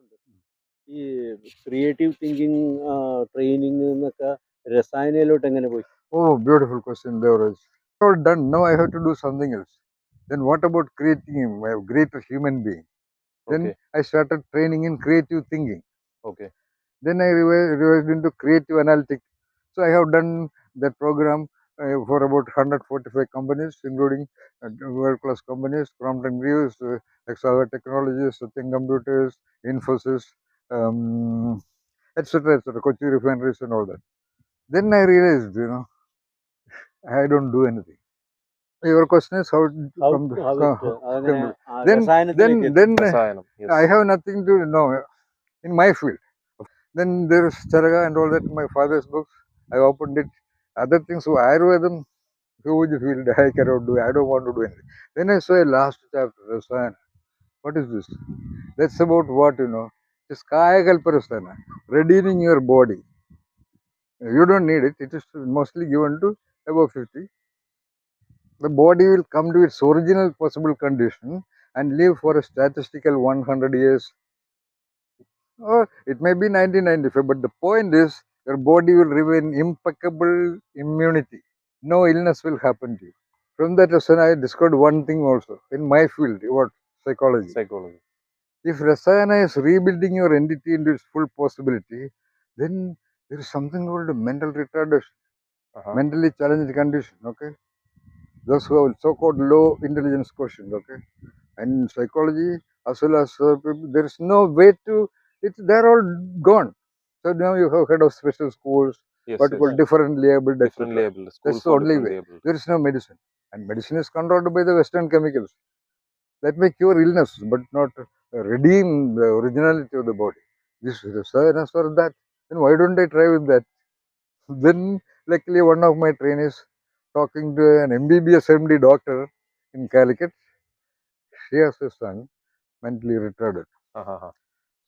കേട്ടിട്ടുണ്ട്. ഈ creative thinking training എന്നൊക്കെ രസായനയിലോട്ട് എങ്ങനെ പോയി? Oh, beautiful question, Devraj. All done. Now I have to do something else. Then what about creating him, a greater human being? Then Okay. I started training in creative thinking. Okay. Then I revised into creative analytics. So I have done that program for about 145 companies, including world-class companies, Crompton Greaves, Exava Technologies, Satyam Computers, Infosys, um, etc., etc., Kochi refineries and all that. Then I realized, I don't do anything. Your question is how it How come, how it അങ്ങനെ come. Then രസായനത്തിലേക്ക് then രസായനം. I have nothing to know in my field. Then there is Charaga and all that in my father's books. I opened it. Other things, so Ayurvedam, huge field, I cannot do. I don't want to do anything. Then I saw a last chapter, Rasayana. What is this? That's about what, It's Kaya Kalparasthana, redeeming your body. You don't need it. It is mostly given to above 50. The body will come to its original possible condition and live for a statistical 100 years. Or it may be 1995, but the point is your body will remain impeccable immunity. No illness will happen to you. From that lesson, I discovered one thing also in my field, what psychology. Psychology. If Rasayana is rebuilding your entity into its full possibility, then there is something called mental retardation, mentally challenged condition. Okay, those who have so-called low intelligence quotient. Okay, and psychology as well as there is no way to. They're all gone. So now you have heard of special schools, Yes, what you call differently abled, different etc. label. School That's the for only different way. label. There is no medicine, and medicine is controlled by the Western chemicals that may cure illness, but not redeem the originality of the body. This is as for that. Then why don't I try with that? Then, luckily, one of my trainees talking to an MBBS MD doctor in Calicut. She has a son, mentally retarded.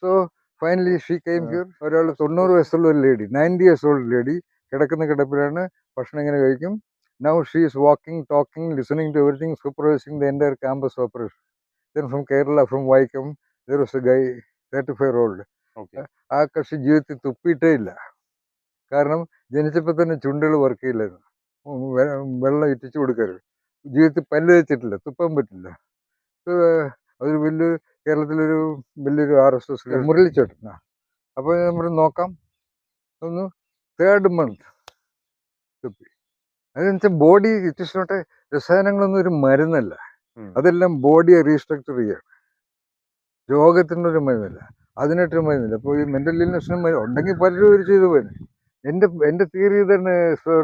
So finally she came here. ഒരാൾ 90 വയസ്സുള്ള ഒരു lady, 90 years old lady, കിടക്കുന്ന കിടപ്പിലാണ്, ഭക്ഷണം ഇങ്ങനെ കഴിക്കും. Now she is walking, talking, listening to everything, supervising the entire campus operation. Then from Kerala, from Vaikam, there was a guy, 35-year-old. ആ കക്ഷി ജീവിതത്തിൽ തുപ്പിയിട്ടേ ഇല്ല. കാരണം ജനിച്ചപ്പോൾ തന്നെ ചുണ്ടുകൾ വർക്ക് ചെയ്യില്ലായിരുന്നു. വെള്ളം ഇറ്റിച്ചു കൊടുക്കരുത്. ജീവിതത്തിൽ പല്ല് വെച്ചിട്ടില്ല, തുപ്പാൻ പറ്റില്ല. അതൊരു വലിയ കേരളത്തിലൊരു വലിയൊരു RSS മുരളിച്ചേട്ടനാ. അപ്പോൾ നമ്മൾ നോക്കാം, ഒന്ന് 3rd month തുപ്പി. അതെന്ന് വെച്ചാൽ ബോഡി, ഇറ്റ് ഇസ് നോട്ട്, രസായനങ്ങളൊന്നും ഒരു മരുന്നല്ല. അതെല്ലാം ബോഡിയെ റീസ്ട്രക്ചർ ചെയ്യാണ്. രോഗത്തിനൊരു മരുന്നില്ല, അതിനൊരു മരുന്നില്ല. അപ്പോൾ ഈ മെന്റൽ ഇൽനെസ്സിനും ഉണ്ടെങ്കിൽ പലരും ഒരു ചെയ്തു പോയി. എൻ്റെ തിയറി തന്നെ സർ,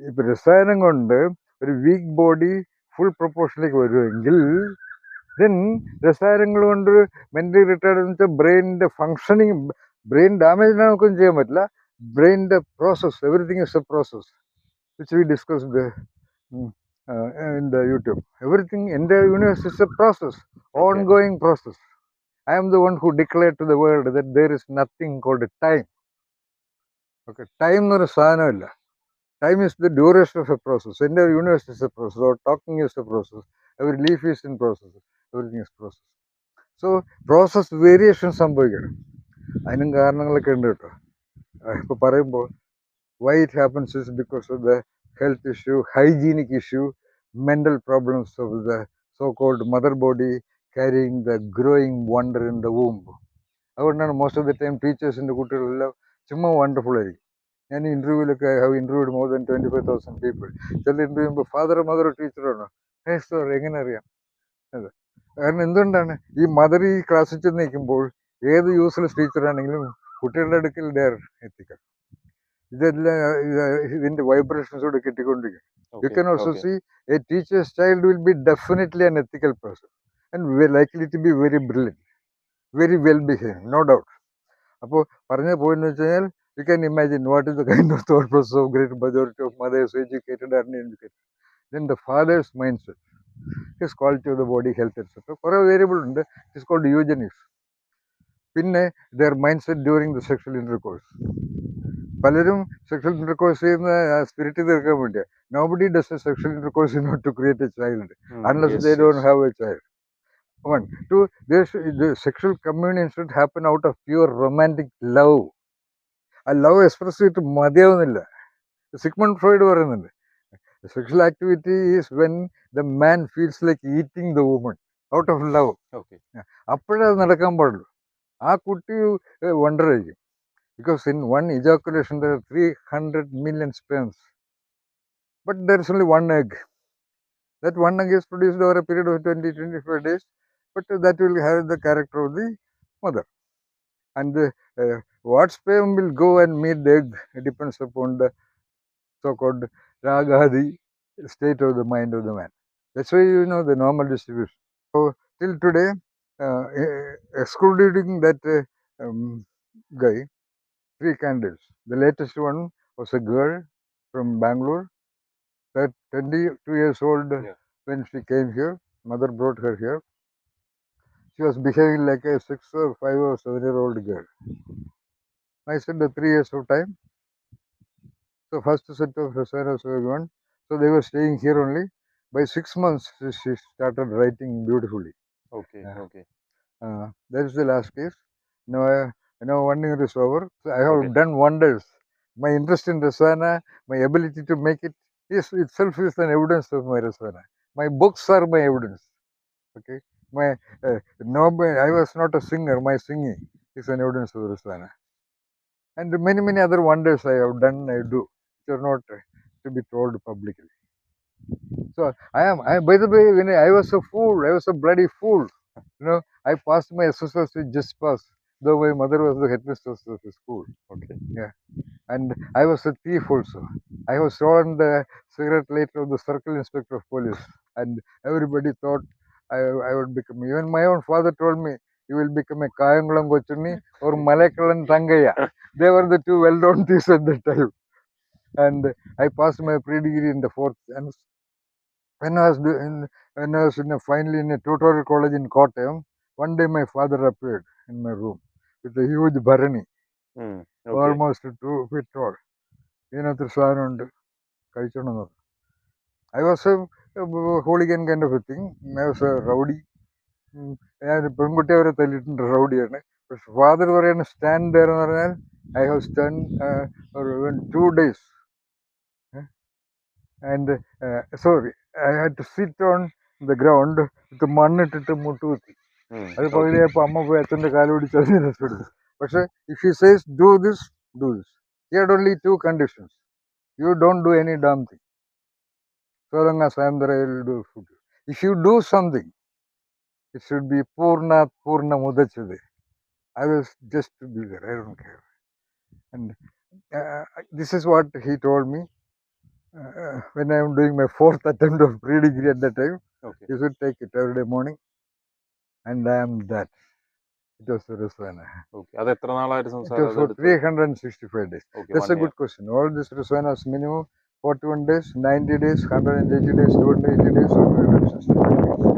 ഇപ്പം രസായനം കൊണ്ട് ഒരു വീക്ക് ബോഡി ഫുൾ പ്രൊപ്പോർഷനിലേക്ക് വരുമെങ്കിൽ then രസായനങ്ങൾ കൊണ്ട് മെന്റലി റിട്ടയർഡ് എന്ന് വെച്ചാൽ ബ്രെയിനിന്റെ ഫങ്ഷനിങ്, ബ്രെയിൻ ഡാമേജ് നമുക്കൊന്നും ചെയ്യാൻ പറ്റില്ല. ബ്രെയിനിന്റെ process, everything is a process which we discussed in the YouTube. Everything in the universe is a process, ongoing process. I am the one who declared to the world that there is nothing called time. Okay, time എന്ന് ഒരു സാധനമില്ല. Time is the duration of a process. Entire universe is a process. Or talking is a process. Every leaf is in process. Everything is process. So process variation സംഭവിക്കണം. അതിനും കാരണങ്ങളൊക്കെ ഉണ്ട് കേട്ടോ. ഇപ്പോൾ പറയുമ്പോൾ why it happens is because of the health issue, hygienic issue, mental problems of the so-called mother body carrying the growing wonder in the womb. അതുകൊണ്ടാണ് most of the time ടീച്ചേഴ്സിൻ്റെ കുട്ടികളെല്ലാം ചുമ്മാ വണ്ടർഫുൾ ആയിരിക്കും. ഞാൻ ഇൻ്റർവ്യൂവിലൊക്കെ I have interviewed more than 25,000 people. ചില interview ചെയ്യുമ്പോൾ ഫാദറോ മദറോ ടീച്ചറാണോ, സർ എങ്ങനെ അറിയാം? അതെ, കാരണം എന്തുകൊണ്ടാണ് ഈ മദർ ഈ ക്ലാസ്സിൽ ചെന്ന് നിൽക്കുമ്പോൾ ഏത് യൂസ്ലെസ് ടീച്ചറാണെങ്കിലും കുട്ടികളുടെ അടുക്കൽ ഡെയർ എത്തിക്കാം. ഇതെല്ലാം ഇതിൻ്റെ വൈബ്രേഷൻസോട് കിട്ടിക്കൊണ്ടിരിക്കും. You can also see a teacher's child will be definitely an ethical person and likely to be very brilliant, very well behave, no doubt. അപ്പോൾ പറഞ്ഞ പോയിന്റ് വെച്ച് കഴിഞ്ഞാൽ you can imagine what is the kind of thought process of great majority of mothers, educated and uneducated. Then the father's mindset, his quality of the body, health, etc. കുറേ variable ഉണ്ട്. It is called eugenics. പിന്നെ their mindset during the sexual intercourse. പലരും sexual intercourse ചെയ്യുന്ന spirit തീർക്കാൻ വേണ്ടിയാണ്. Nobody does a sexual intercourse in order to create a child unless they don't have a child. One, two, the sexual communion should happen out of pure romantic love. ആ love express ചെയ്തിട്ട് മതിയാവുന്നില്ല. Sigmund Freud പറയുന്നുണ്ട്, sexual activity is when the man feels like eating the woman out of love. Okay. അപ്പോഴേ അത് നടക്കാൻ പാടുള്ളൂ. ആ കുട്ടി wonder ആയിരിക്കും. Because in one ejaculation there are 300 million sperms, but there is only one egg. That one egg is produced over a period of 20-25 days, but that will have the character of the mother. And what sperm will go and meet the egg, it depends upon the so-called ragadi state of the mind of the man. That's why you know the normal distribution. So till today, excluding that guy, 3 candidates. The latest one was a girl from Bangalore, 22 years old. Yeah. When she came here. Mother brought her here. She was behaving like a 6 or 5 or 7-year-old girl. I said the 3 years of time. So first set of Rasayanas were gone. So they were staying here only. By 6 months, she started writing beautifully. Okay. Yeah. Okay. That is the last case. Now 1 year is over. So I have Okay. done wonders. My interest in Rasayana, my ability to make it itself is an evidence of my Rasayana. My books are my evidence. Okay. I was not a singer. My singing is an evidence of Rasayana. And many other wonders I have done, I do, which are not to be told publicly. So by the way, when I was a fool, I was a bloody fool. You know, I passed my SSLC just pass, though my mother was the headmistress of the school. Okay. Yeah. And I was a thief also. I was stolen the cigarette lighter of the circle inspector of police. And everybody thought I would become, even my own father told me, you will become a Kayangulam Gochuni or Malakalan Tangaya. They were the 2 well-known thieves at that time. And I passed my pre-degree in the 4th. And when I was finally in a tutorial college in Kottayam, one day my father appeared in my room with a huge bharani, Okay. almost 2 feet tall. ഇതിനകത്ത് സാധനമുണ്ട്, കഴിച്ചോണ്ടെന്ന് പറഞ്ഞു. I was a hooligan kind of a thing. I was a rowdy. ഞാൻ പെൺകുട്ടി അവരെ തല്ലിയിട്ടുണ്ട്, റൗഡിയാണ്. പക്ഷെ father പറയുന്നത് stand there എന്ന് പറഞ്ഞാൽ I have spent 2 days. And sorry, I had to sit on the ground with മണ്ണിട്ടിട്ട് മുട്ടുകുത്തി. അത് പകുതിയായപ്പോൾ അമ്മ പോയി അച്ഛൻ്റെ കാല് പിടിച്ച് അതിനെ രക്ഷപ്പെടുത്തു. പക്ഷെ if he says do this, he had only 2 conditions. You don't do any damn thing. So long as I am there, I will do food. If you do something, it should be Purna Mudachade. I was just to be there, I don't care. And this is what he told me when I am doing my 4th attempt of pre-degree at that time. Okay. You should take it every day morning. And I am that. It was Rasayana. Okay. അത് എത്ര നാളായിട്ട് It was സംസാരം for 365 days. Okay. That's a good question. All this Rasayanas minimum 41 days, 90 days, 180 days, 280 days, or 360 days.